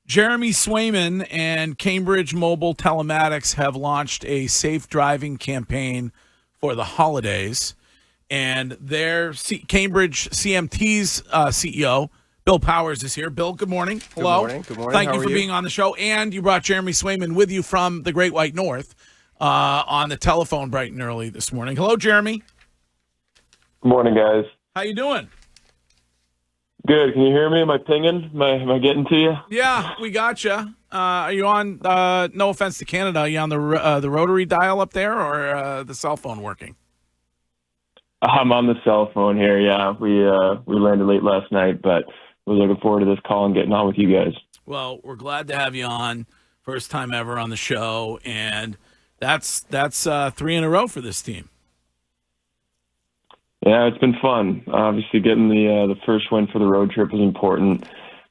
Jeremy Swayman and Cambridge Mobile Telematics have launched a safe driving campaign for the holidays. And their Cambridge CMT's CEO, Bill Powers, is here. Bill, good morning. Hello. Good morning. Good morning. Thank you for being on the show. And you brought Jeremy Swayman with you from the Great White North on the telephone bright and early this morning. Hello, Jeremy. Good morning, guys. How you doing? Good. Can you hear me? Am I pinging? Am I getting to you? Yeah, we got you. Are you on, no offense to Canada, are you on the rotary dial up there or the cell phone working? I'm on the cell phone here, yeah. We landed late last night, but we're looking forward to this call and getting on with you guys. Well, we're glad to have you on. First time ever on the show, and that's 3 in a row for this team. Yeah, it's been fun. Obviously, getting the first win for the road trip was important,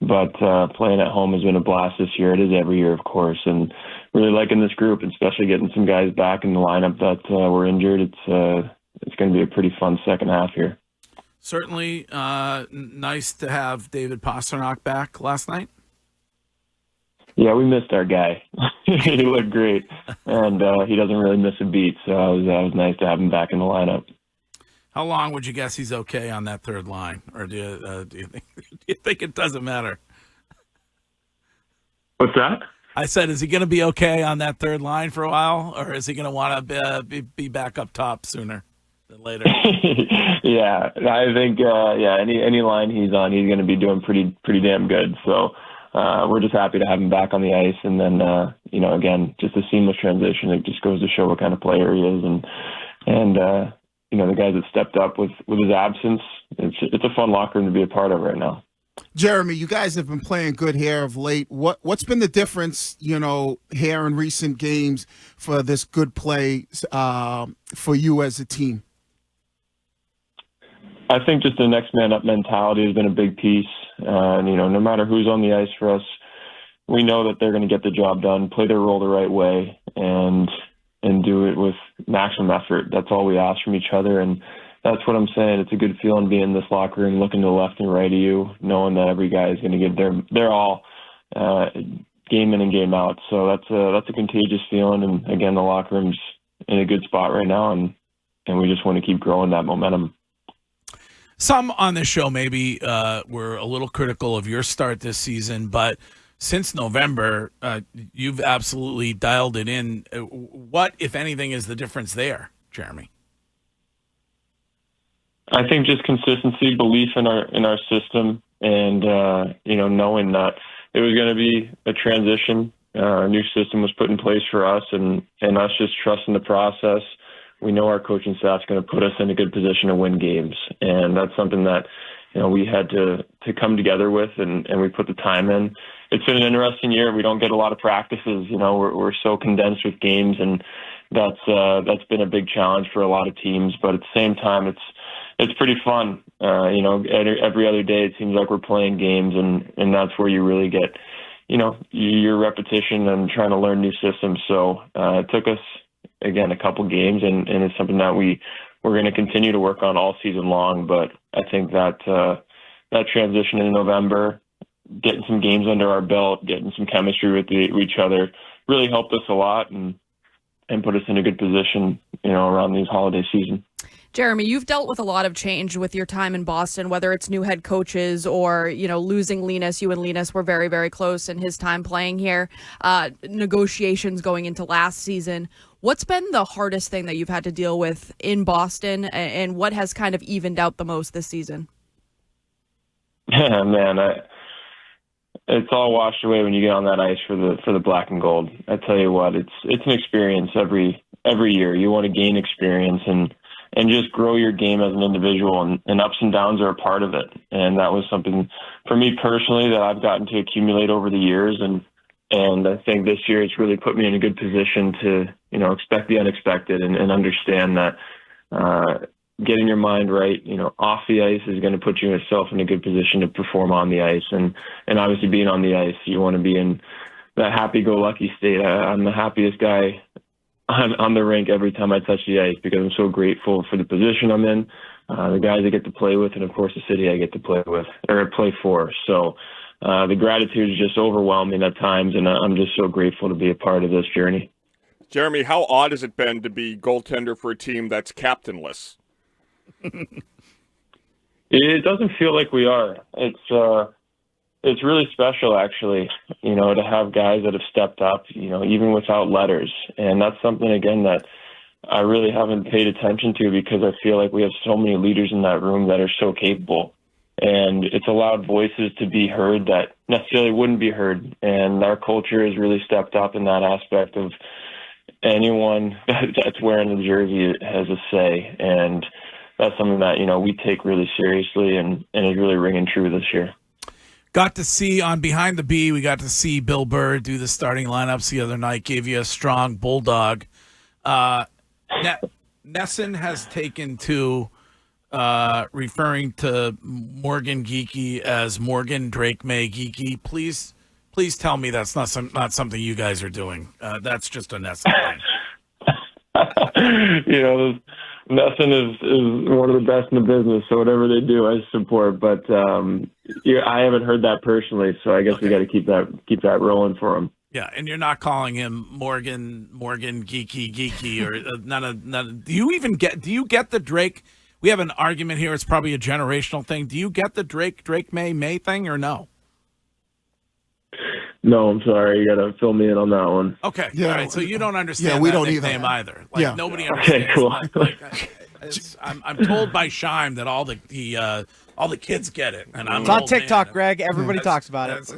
but playing at home has been a blast this year. It is every year, of course, and really liking this group, especially getting some guys back in the lineup that were injured. It's going to be a pretty fun second half here. Certainly nice to have David Pastrnak back last night. Yeah, we missed our guy. He looked great, and he doesn't really miss a beat, so it was nice to have him back in the lineup. How long would you guess he's okay on that third line, or do you think it doesn't matter? What's that? I said, is he going to be okay on that third line for a while, or is he going to want to be back up top sooner than later? Yeah, I think any line he's on, he's going to be doing pretty damn good. So we're just happy to have him back on the ice, and then again, just a seamless transition. It just goes to show what kind of player he is, and the guys that stepped up with his absence. It's a fun locker room to be a part of right now. Jeremy, you guys have been playing good here of late. What's been the difference, here in recent games for this good play for you as a team? I think just the next man up mentality has been a big piece. No matter who's on the ice for us, we know that they're going to get the job done, play their role the right way, and do it with maximum effort. That's all we ask from each other, and that's what I'm saying. It's a good feeling being in this locker room, looking to the left and right of you, knowing that every guy is going to give their all, game in and game out. So that's a contagious feeling, and again, the locker room's in a good spot right now, and we just want to keep growing that momentum. Some on this show maybe were a little critical of your start this season, but since November, you've absolutely dialed it in. What, if anything, is the difference there, Jeremy? I think just consistency, belief in our system, and knowing that it was going to be a transition. A new system was put in place for us, and us just trusting the process. We know our coaching staff's going to put us in a good position to win games, and that's something that we had to come together with, and we put the time in. It's been an interesting year. We don't get a lot of practices. We're so condensed with games, and that's been a big challenge for a lot of teams. But at the same time, it's pretty fun. Every other day it seems like we're playing games, and that's where you really get your repetition and trying to learn new systems. So it took us again a couple games, and it's something that we're going to continue to work on all season long. But I think that transition in November, getting some games under our belt, getting some chemistry with each other, really helped us a lot and put us in a good position, around these holiday season. Jeremy, you've dealt with a lot of change with your time in Boston, whether it's new head coaches or, losing Linus. You and Linus were very, very close in his time playing here. Negotiations going into last season. What's been the hardest thing that you've had to deal with in Boston, and what has kind of evened out the most this season? Yeah, man, it's all washed away when you get on that ice for the black and gold. I tell you what, it's an experience every year. You want to gain experience and just grow your game as an individual, and ups and downs are a part of it. And that was something for me personally that I've gotten to accumulate over the years, and I think this year it's really put me in a good position to expect the unexpected and understand that getting your mind right, off the ice is going to put yourself in a good position to perform on the ice. And obviously being on the ice, you want to be in that happy-go-lucky state. I'm the happiest guy on the rink every time I touch the ice because I'm so grateful for the position I'm in, the guys I get to play with, and of course the city I get to play with or play for. So the gratitude is just overwhelming at times, and I'm just so grateful to be a part of this journey. Jeremy, how odd has it been to be goaltender for a team that's captainless? It doesn't feel like we are. It's really special, actually, to have guys that have stepped up, even without letters. And that's something, again, that I really haven't paid attention to, because I feel like we have so many leaders in that room that are so capable. And it's allowed voices to be heard that necessarily wouldn't be heard. And our culture has really stepped up in that aspect of anyone that's wearing the jersey has a say. And that's something that, we take really seriously and is really ringing true this year. Got to see on Behind the B, we got to see Bill Burr do the starting lineups the other night, gave you a strong bulldog. Nesson has taken to referring to Morgan Geekie as Morgan Drake May Geekie. Please tell me that's not something you guys are doing. That's just a Nesson thing. Nesson is one of the best in the business, so whatever they do, I support. But I haven't heard that personally, so I guess we got to keep that rolling for him. Yeah, and you're not calling him Morgan Geekie or none of. Do you get the Drake? We have an argument here. It's probably a generational thing. Do you get the Drake May thing or no? No, I'm sorry. You got to fill me in on that one. Okay. Yeah. All right. So you don't understand we that don't nickname either. Like nobody understands. Okay, cool. I'm told by Shime that all the kids get it, and I'm it's on TikTok, Greg. Everybody talks about it.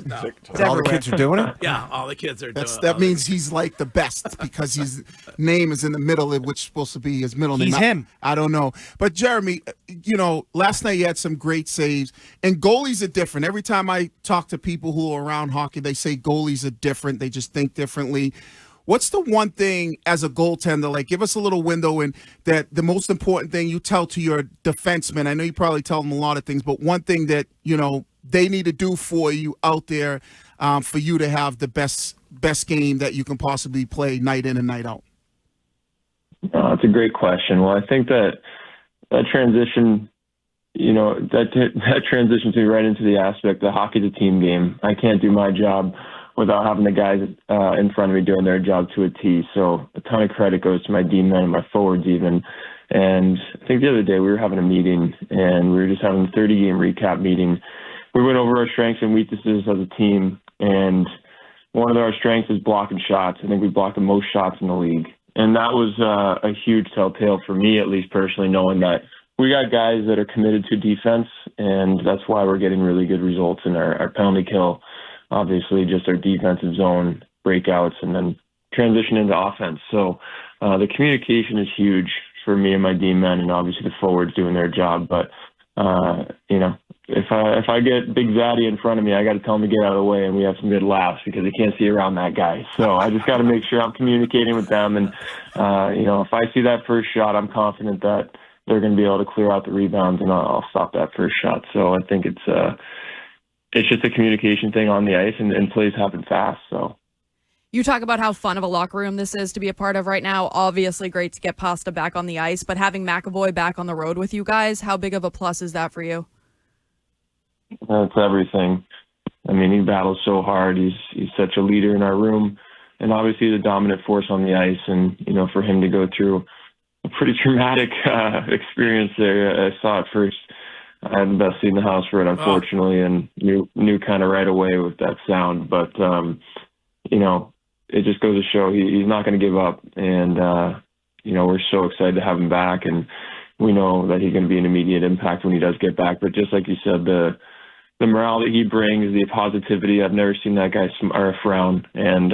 All the kids are doing it. Yeah, all the kids are doing it. That means he's like the best because his name is in the middle, which is supposed to be his middle name. He's him. I don't know. But Jeremy, last night you had some great saves, and goalies are different. Every time I talk to people who are around hockey, they say goalies are different. They just think differently. What's the one thing as a goaltender, like give us a little window in that the most important thing you tell to your defenseman? I know you probably tell them a lot of things, but one thing that, they need to do for you out there for you to have the best game that you can possibly play night in and night out. That's a great question. Well, I think that transition, that transitions me right into the aspect that hockey's a team game. I can't do my job without having the guys in front of me doing their job to a T. So a ton of credit goes to my D-men and my forwards even. And I think the other day we were having a meeting, and we were just having a 30-game recap meeting. We went over our strengths and weaknesses as a team, and one of our strengths is blocking shots. I think we blocked the most shots in the league. And that was a huge telltale for me, at least personally, knowing that we got guys that are committed to defense, and that's why we're getting really good results in our penalty kill. Obviously, just our defensive zone breakouts and then transition into offense. So the communication is huge for me and my D-men, and obviously the forwards doing their job. But, if I get Big Zaddy in front of me, I got to tell him to get out of the way, and we have some good laughs because I can't see around that guy. So I just got to make sure I'm communicating with them. And, if I see that first shot, I'm confident that they're going to be able to clear out the rebounds, and I'll stop that first shot. So I think it's just a communication thing on the ice, and plays happen fast. So you talk about how fun of a locker room this is to be a part of right now. Obviously great to get Pasta back on the ice, but having McAvoy back on the road with you guys, how big of a plus is that for you? That's everything. I mean, he battles so hard. He's such a leader in our room, and obviously the dominant force on the ice. And, for him to go through a pretty traumatic experience there, I saw it first. I had the best seat in the house for it, unfortunately, and knew kind of right away with that sound. But, it just goes to show he's not going to give up. And, we're so excited to have him back. And we know that he's going to be an immediate impact when he does get back. But just like you said, the morale that he brings, the positivity, I've never seen that guy frown. And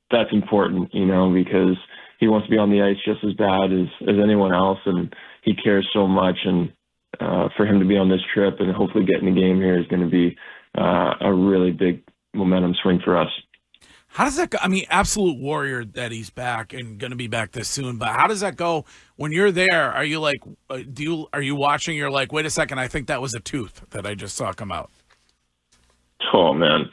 that's important, because he wants to be on the ice just as bad as anyone else. And he cares so much. And for him to be on this trip and hopefully get in the game here is going to be a really big momentum swing for us. How does that go? I mean, absolute warrior that he's back and going to be back this soon. But how does that go when you're there? Are you like, are you watching? You're like, wait a second, I think that was a tooth that I just saw come out. Oh man,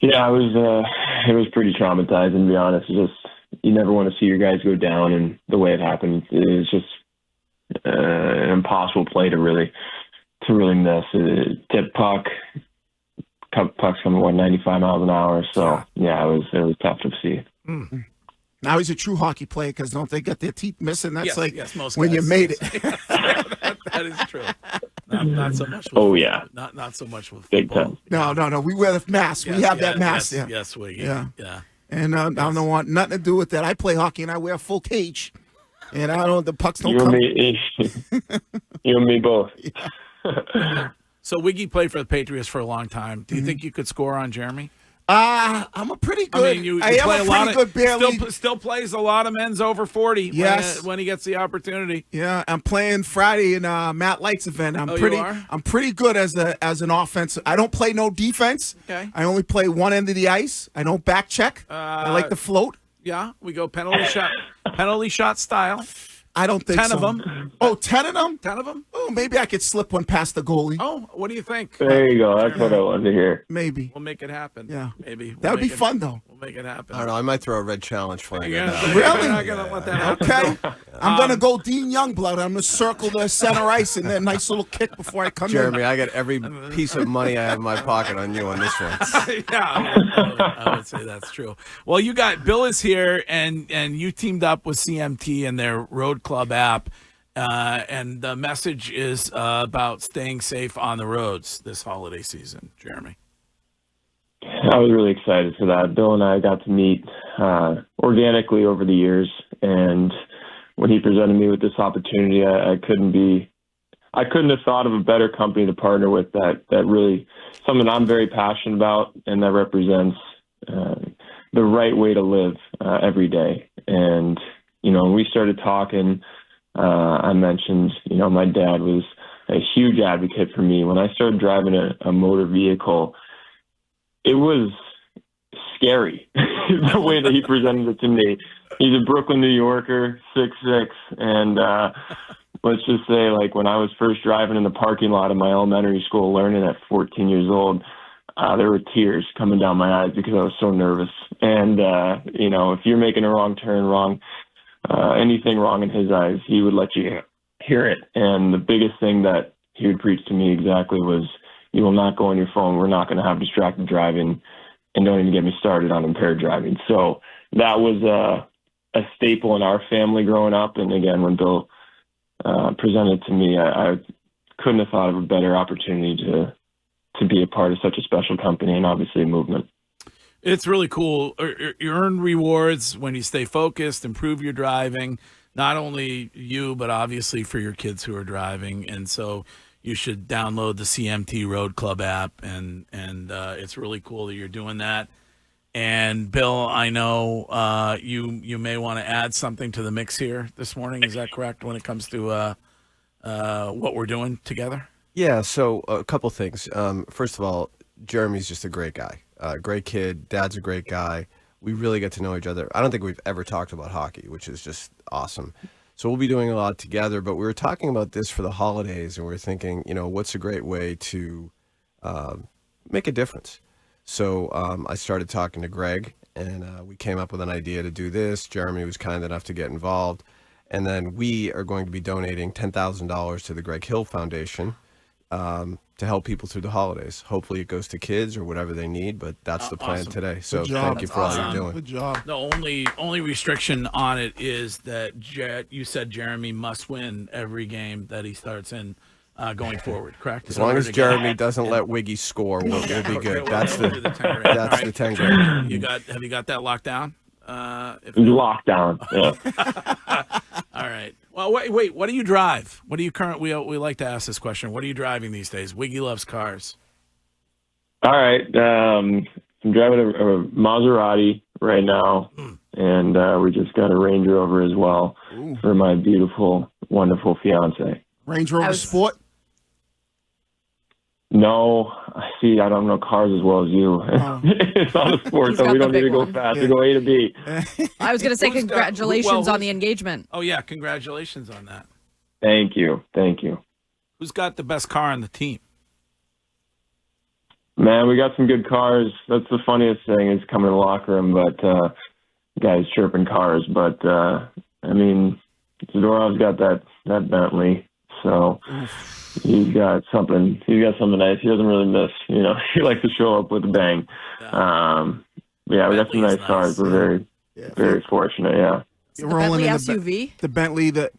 yeah, it was pretty traumatizing, to be honest. It's just, you never want to see your guys go down, and the way it happened, it's just an impossible play to really miss. Tip puck, pucks coming 95 miles an hour. So yeah, it was tough to see. Now he's a true hockey player because don't they get their teeth missing? That's most when guys. you made it. that is true. Not so much. With not so much with big football. time. No. We wear the mask. We have that mask. Yes, Wiggy. Yeah. And I don't want nothing to do with that. I play hockey and I wear a full cage, and the pucks don't You come. You and me both. So Wiggy played for the Patriots for a long time. Do you think you could score on Jeremy? I'm a pretty good. I mean, you I am play a pretty good barely. Still plays a lot of men's over 40. Yes. When he gets the opportunity. Yeah, I'm playing Friday in Matt Light's event. You are? I'm pretty good as an offensive. I don't play no defense. Okay. I only play one end of the ice. I don't back check. I like to float. Yeah, we go penalty shot style. I don't think 10 so. of them. Oh, 10 of them? 10 of them? Oh, maybe I could slip one past the goalie. Oh, what do you think? There you go. That's what I wanted to hear. Maybe. We'll make it happen. Yeah. Maybe. That would be fun, though. We'll make it happen. I don't know. I might throw a red challenge flag. Really? Really? You're not going to let that happen. Okay. I'm going to go Dean Youngblood. I'm going to circle the center ice and then a nice little kick before I come Jeremy, in. I got every piece of money I have in my pocket on you on this one. Yeah, I would say that's true. Well, you got Bill is here, and you teamed up with CMT and their Road Club app. And the message is about staying safe on the roads this holiday season, Jeremy. I was really excited for that. Bill and I got to meet organically over the years, and when he presented me with this opportunity, I couldn't have thought of a better company to partner with that really something I'm very passionate about and that represents the right way to live every day. And when we started talking, I mentioned, my dad was a huge advocate for me. When I started driving a motor vehicle, it was scary the way that he presented it to me. He's a Brooklyn, New Yorker, 6'6", and let's just say, like, when I was first driving in the parking lot of my elementary school, learning at 14 years old, there were tears coming down my eyes because I was so nervous. And, if you're making a wrong turn, anything wrong in his eyes, he would let you hear it. And the biggest thing that he would preach to me exactly was, you will not go on your phone. We're not going to have distracted driving, and don't even get me started on impaired driving. So that was a staple in our family growing up. And again, when Bill presented to me, I couldn't have thought of a better opportunity to be a part of such a special company and obviously a movement. It's really cool. You earn rewards when you stay focused, improve your driving, not only you, but obviously for your kids who are driving. And so you should download the CMT Road Club app, and it's really cool that you're doing that. And Bill, I know you may want to add something to the mix here this morning. Is that correct when it comes to what we're doing together? Yeah, so a couple things. First of all, Jeremy's just a great guy. Great kid. Dad's a great guy. We really get to know each other. I don't think we've ever talked about hockey, which is just awesome. So we'll be doing a lot together, but we were talking about this for the holidays, and we were thinking, what's a great way to make a difference? So I started talking to Greg, and we came up with an idea to do this. Jeremy was kind enough to get involved. And then we are going to be donating $10,000 to the Greg Hill Foundation to help people through the holidays. Hopefully it goes to kids or whatever they need, but that's the plan today. So thank you for all you're doing. Good job. The only restriction on it is that you said Jeremy must win every game that he starts in going forward, correct? As long as Jeremy doesn't let Wiggy score, we'll be good. That's the 10 grand. Have you got that locked down? Lockdown. Yeah. All right. Well, wait. What do you drive? What do you currently? We like to ask this question. What are you driving these days? Wiggy loves cars. All right. I'm driving a Maserati right now, and we just got a Range Rover as well for my beautiful, wonderful fiance. Range Rover Sport? No, see, I don't know cars as well as you. It's not a sport, so we don't need to go fast. We go A to B. I was going to say congratulations on the engagement. Oh, yeah, congratulations on that. Thank you. Thank you. Who's got the best car on the team? Man, we got some good cars. That's the funniest thing is coming to the locker room, but guys chirping cars. But, I mean, Zadorov's got that Bentley. So he's got something nice. He doesn't really miss. He likes to show up with a bang. Yeah, we got some nice cars. We're very fortunate. Yeah. You're The rolling Bentley in SUV. the Bentley, the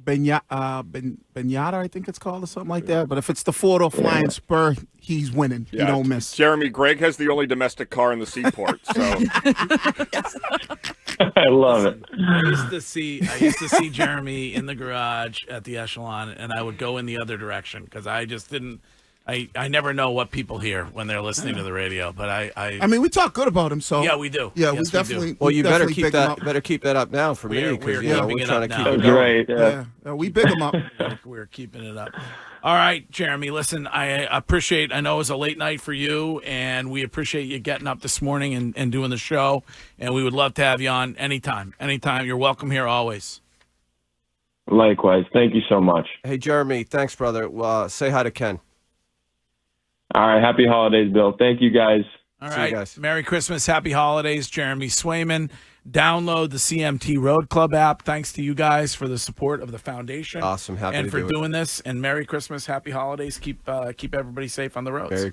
Benyata, I think it's called, or something like that. But if it's the four-door flying spur, he's winning. Yeah, You don't miss. Jeremy, Greg has the only domestic car in the seaport. So I love it. I used to see Jeremy in the garage at the Echelon, and I would go in the other direction because I just didn't. I never know what people hear when they're listening to the radio, but I mean, we talk good about him, so yeah, we do. Yeah, Yes, we definitely. Well, you better definitely keep big him that. up. Better keep that up now for me We're because keeping we're it trying up to keep now. it That's going. great. Yeah. We big him up. We're keeping it up. All right, Jeremy, listen, I appreciate, I know it was a late night for you, and we appreciate you getting up this morning and doing the show, and we would love to have you on anytime. Anytime. You're welcome here always. Likewise. Thank you so much. Hey, Jeremy, thanks, brother. Say hi to Ken. All right. Happy holidays, Bill. Thank you, guys. All See you right. guys. Merry Christmas. Happy holidays. Jeremy Swayman. Download the CMT Road Club app. Thanks to you guys for the support of the foundation. Awesome. Happy and to for do it. doing this. And Merry Christmas. Happy holidays. Keep everybody safe on the roads. Merry